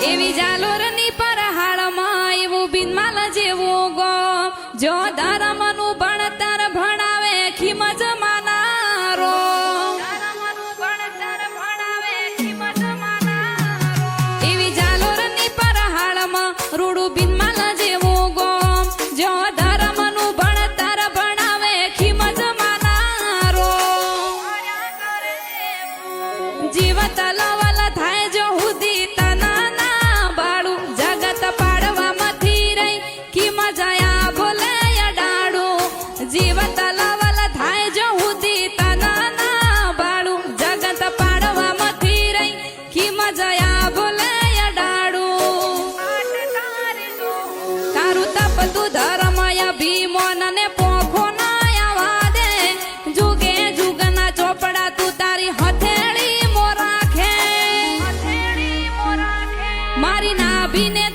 એવી જાલોરની પરહાળમાં એવું બિનમાલ જેવું ગો જો ધર્મનું ભણતર ભણાવે ખીમ જમાનારો એવી જાલોરની પરહાળમાં રૂડું બિનમાલ જેવું ગો જો ધર્મનું ભણતર ભણાવે ખીમ જમાનારો જીવત લવલ થાય જો હુદી તનાના બાળું જગત પાડવામાંથી રહી કી મજાયા બોલે અડાડું જીવત લવલ થાય જો હુદી તનાના બાળું જગત પાડવામાંથી રહી કી મજાયા બોલે અડાડું તારું તપતું ધર્મય ભીમોન ને પોખો ના આવા દે જુગે જુગના ચોપડા તું તારી હથેળી મોરાખે મારી નાભીને